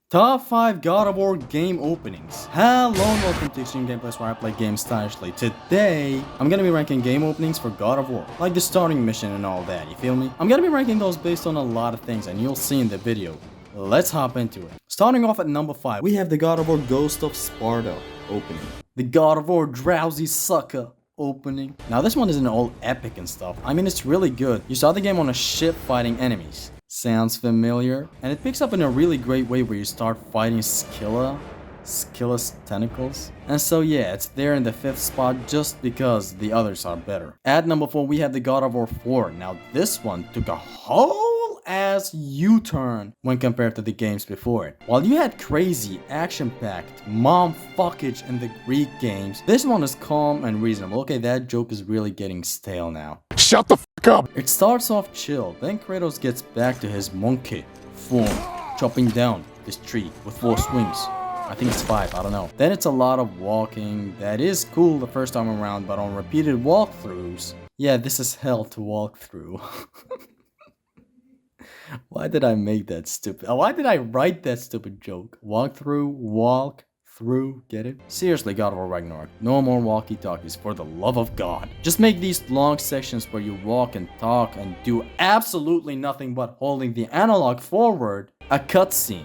Top 5 God of War game openings. Hello and welcome to ExtremeGameplays, where I play games stylishly. Today, I'm gonna be ranking game openings for God of War. Like the starting mission and all that, you feel me? I'm gonna be ranking those based on a lot of things and you'll see in the video. Let's hop into it. Starting off at number 5, we have the God of War Ghost of Sparta opening. The God of War Drowsy Sucker opening. Now this one isn't all epic and stuff. I mean, it's really good. You start the game on a ship fighting enemies. Sounds familiar? And it picks up in a really great way where you start fighting Scylla's tentacles. And so yeah, it's there in the 5th spot just because the others are better. At number 4, we have the God of War 4. Now this one took a whole ass U-turn when compared to the games before it. While you had crazy, action-packed, mom fuckage in the Greek games, this one is calm and reasonable. Okay, that joke is really getting stale now. Shut the fuck up! It starts off chill, then Kratos gets back to his monkey form, chopping down this tree with 4 swings. I think it's 5, I don't know. Then it's a lot of walking. That is cool the first time around, but on repeated walkthroughs, yeah, this is hell to walk through. Why did I make that stupid? Why did I write that stupid joke? Walk through, get it? Seriously, God of War Ragnarok, no more walkie-talkies for the love of God. Just make these long sections where you walk and talk and do absolutely nothing but holding the analog forward a cutscene.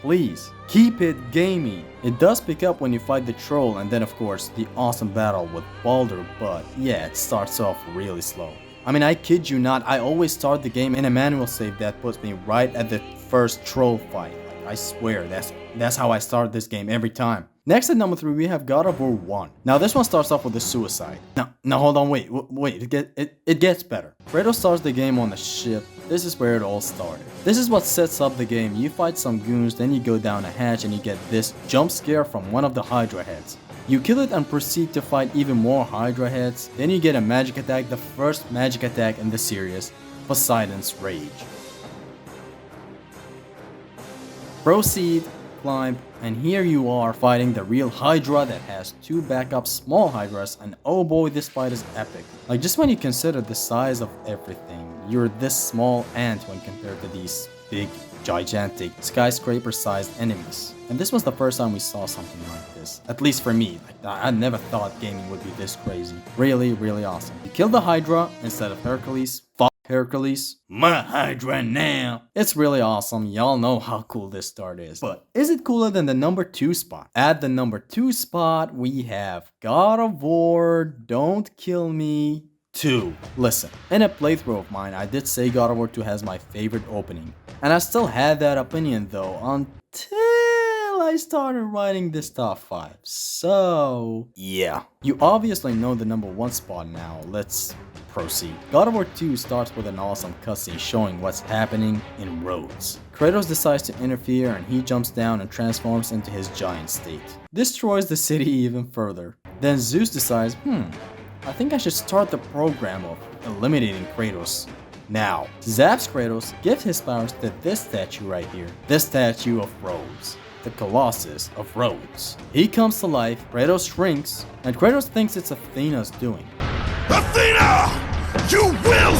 Please, keep it gamey. It does pick up when you fight the troll and then of course the awesome battle with Baldur, but yeah, it starts off really slow. I mean, I kid you not, I always start the game in a manual save that puts me right at the first troll fight. Like, I swear, that's how I start this game every time. Next at number 3, we have God of War 1. Now this one starts off with a suicide. Now hold on, wait, it gets better. Kratos starts the game on the ship. This is where it all started. This is what sets up the game. You fight some goons, then you go down a hatch and you get this jump scare from one of the Hydra heads. You kill it and proceed to fight even more Hydra heads. Then you get a magic attack, the first magic attack in the series, Poseidon's Rage. Proceed, climb, and here you are fighting the real Hydra that has 2 backup small Hydras, and oh boy, this fight is epic. Like, just when you consider the size of everything, you're this small ant when compared to these big, gigantic, skyscraper-sized enemies. And this was the first time we saw something like this. At least for me. Like, I never thought gaming would be this crazy. Really, really awesome. You kill the Hydra instead of Hercules. Fuck Hercules. My Hydra now. It's really awesome. Y'all know how cool this start is. But is it cooler than the number 2 spot? At the number 2 spot, we have God of War Don't Kill Me 2. Listen, in a playthrough of mine, I did say God of War 2 has my favorite opening. And I still had that opinion though until I started writing this top 5. So, yeah. You obviously know the number 1 spot now. Let's proceed. God of War 2 starts with an awesome cutscene showing what's happening in Rhodes. Kratos decides to interfere and he jumps down and transforms into his giant state. Destroys the city even further. Then Zeus decides, I think I should start the program of eliminating Kratos now. Zaps Kratos, gives his powers to this statue right here. This statue of Rhodes. The Colossus of Rhodes. He comes to life, Kratos shrinks, and Kratos thinks it's Athena's doing. Athena! You will!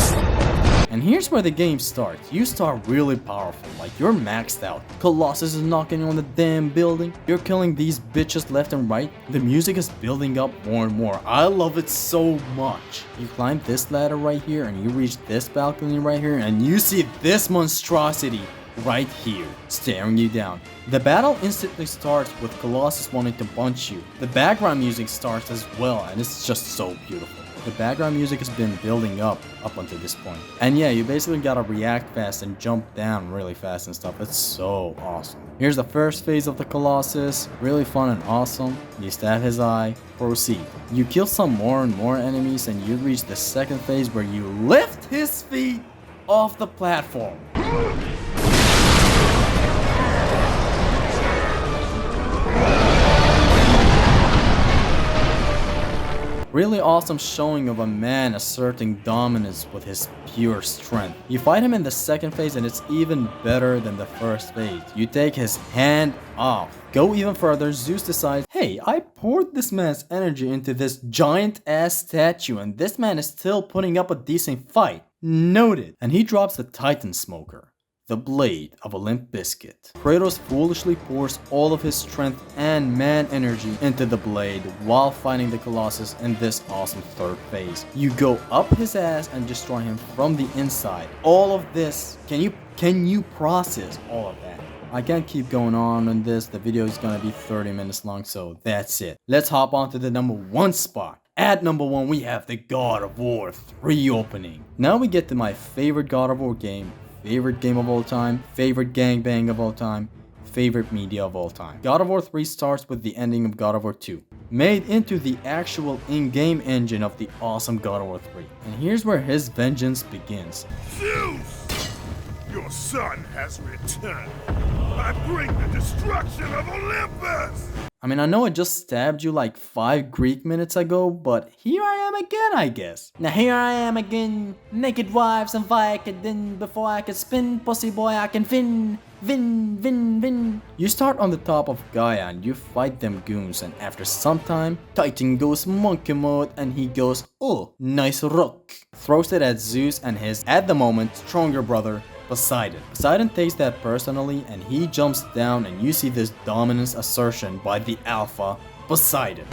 And here's where the game starts. You start really powerful, like you're maxed out. Colossus is knocking on the damn building. You're killing these bitches left and right. The music is building up more and more. I love it so much. You climb this ladder right here and you reach this balcony right here and you see this monstrosity right here, staring you down. The battle instantly starts with Colossus wanting to punch you. The background music starts as well and it's just so beautiful. The background music has been building up until this point. And yeah, you basically gotta react fast and jump down really fast and stuff. It's so awesome. Here's the first phase of the Colossus. Really fun and awesome. You stab his eye. Proceed. You kill some more and more enemies and you reach the second phase where you lift his feet off the platform. Really awesome showing of a man asserting dominance with his pure strength. You fight him in the second phase and it's even better than the first phase. You take his hand off. Go even further, Zeus decides, hey, I poured this man's energy into this giant ass statue and this man is still putting up a decent fight. Noted. And he drops the Titan Smoker. the blade of a limp biscuit. Kratos foolishly pours all of his strength and man energy into the blade while fighting the Colossus in this awesome third phase. You go up his ass and destroy him from the inside. All of this, can you process all of that? I can't keep going on this. The video is gonna be 30 minutes long, so that's it. Let's hop on to the number 1 spot. At number 1, we have the God of War 3 opening. Now we get to my favorite God of War game, favorite game of all time, favorite gangbang of all time, favorite media of all time. God of War 3 starts with the ending of God of War 2, made into the actual in-game engine of the awesome God of War 3. And here's where his vengeance begins. Zeus! Your son has returned. I bring the destruction of Olympus! I mean, I know I just stabbed you like 5 Greek minutes ago, but here I am again, I guess. Now here I am again, naked wives and Vicodin. Before I can spin, pussy boy, I can vin. You start on the top of Gaia and you fight them goons, and after some time, Titan goes monkey mode and he goes, oh, nice rock. Throws it at Zeus and his, at the moment, stronger brother, Poseidon. Poseidon takes that personally and he jumps down, and you see this dominance assertion by the alpha, Poseidon.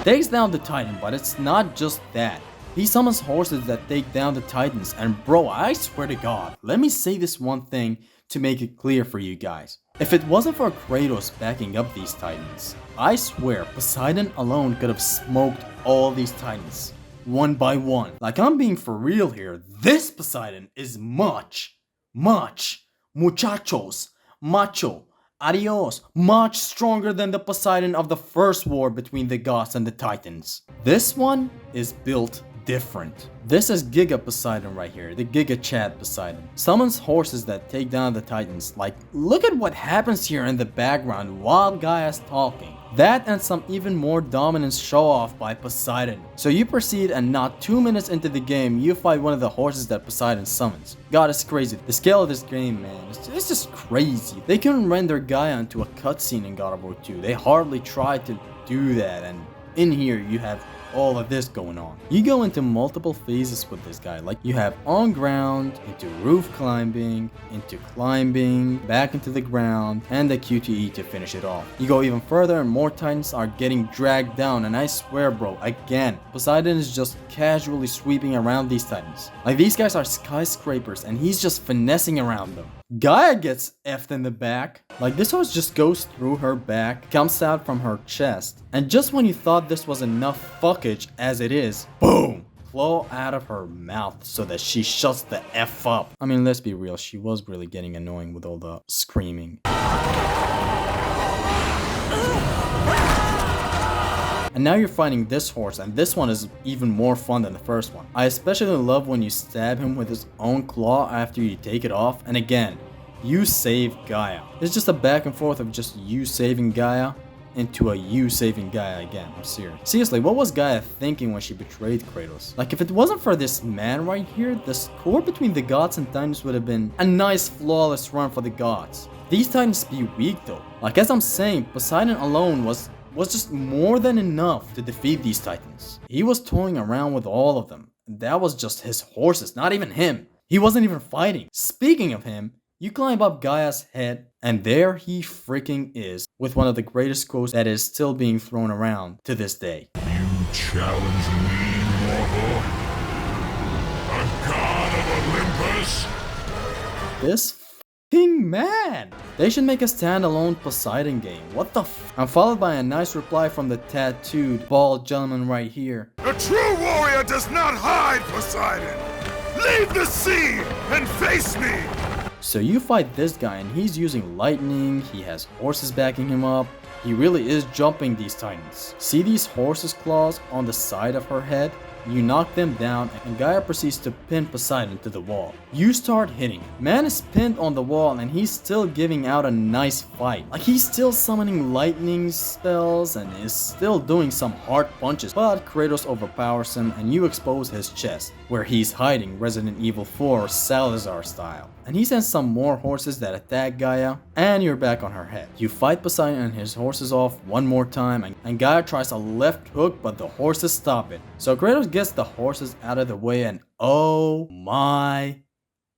Takes down the Titan, but it's not just that. He summons horses that take down the Titans, and bro, I swear to God, let me say this one thing to make it clear for you guys. If it wasn't for Kratos backing up these Titans, I swear Poseidon alone could have smoked all these Titans, one by one. Like, I'm being for real here, this Poseidon is much, muchachos, macho, adios, much stronger than the Poseidon of the first war between the gods and the Titans. This one is built different. This is Giga Poseidon right here, the Giga Chad Poseidon. Summons horses that take down the Titans. Like, look at what happens here in the background while Gaia's talking. That and some even more dominance show off by Poseidon. So you proceed, and not 2 minutes into the game, you fight one of the horses that Poseidon summons. God, it's crazy. The scale of this game, man, it's just crazy. They couldn't render Gaia into a cutscene in God of War 2. They hardly tried to do that, and in here you have all of this going on. You go into multiple phases with this guy, like you have on ground, into roof climbing, into climbing, back into the ground, and the QTE to finish it off. You go even further and more Titans are getting dragged down, and I swear bro, again, Poseidon is just casually sweeping around these Titans. Like, these guys are skyscrapers and he's just finessing around them. Gaia gets effed in the back. Like, this horse just goes through her back, comes out from her chest, and just when you thought this was enough fuckage as it is, boom! Claw out of her mouth so that she shuts the F up. I mean, let's be real, she was really getting annoying with all the screaming. And now you're fighting this horse, and this one is even more fun than the first one. I especially love when you stab him with his own claw after you take it off, and again, you save Gaia. It's just a back and forth of just you saving Gaia into a you saving Gaia again. I'm serious. Seriously, what was Gaia thinking when she betrayed Kratos? Like, if it wasn't for this man right here, the score between the gods and Titans would have been a nice flawless run for the gods. These Titans be weak though. Like, as I'm saying, Poseidon alone was just more than enough to defeat these Titans. He was toying around with all of them. That was just his horses, not even him. He wasn't even fighting. Speaking of him, you climb up Gaia's head, and there he freaking is, with one of the greatest quotes that is still being thrown around to this day. You challenge me, mortal? A god of Olympus? This f***ing man! They should make a standalone Poseidon game. What the f? I'm followed by a nice reply from the tattooed, bald gentleman right here. A true warrior does not hide, Poseidon! Leave the sea and face me! So you fight this guy and he's using lightning, he has horses backing him up, he really is jumping these Titans. See these horses' claws on the side of her head? You knock them down and Gaia proceeds to pin Poseidon to the wall. You start hitting. Man is pinned on the wall and he's still giving out a nice fight. Like he's still summoning lightning spells and is still doing some hard punches, but Kratos overpowers him and you expose his chest, where he's hiding Resident Evil 4 Salazar style. And he sends some more horses that attack Gaia, and you're back on her head. You fight Poseidon and his horses off one more time, and Gaia tries a left hook, but the horses stop it. So Kratos gets the horses out of the way, and oh my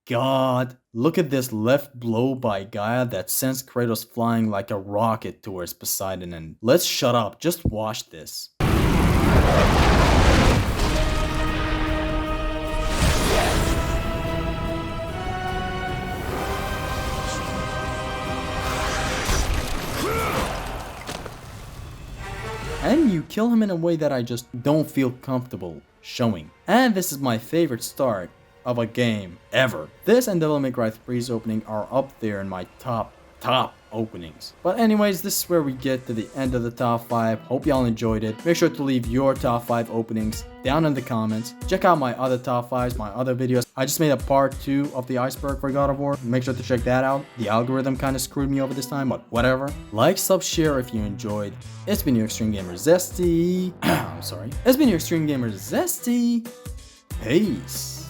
god, look at this left blow by Gaia that sends Kratos flying like a rocket towards Poseidon. And let's shut up, just watch this. And you kill him in a way that I just don't feel comfortable showing. And this is my favorite start of a game ever. This and Devil May Cry 3's opening are up there in my top openings. But anyways, this is where we get to the end of the top 5. Hope y'all enjoyed it. Make sure to leave your top 5 openings down in the comments. Check out my other top 5s, my other videos. I just made a part 2 of the Iceberg for God of War. Make sure to check that out. The algorithm kind of screwed me over this time, but whatever. Like, sub, share if you enjoyed. It's been your Extreme Gamer Zesty. I'm sorry. It's been your Extreme Gamer Zesty. Peace.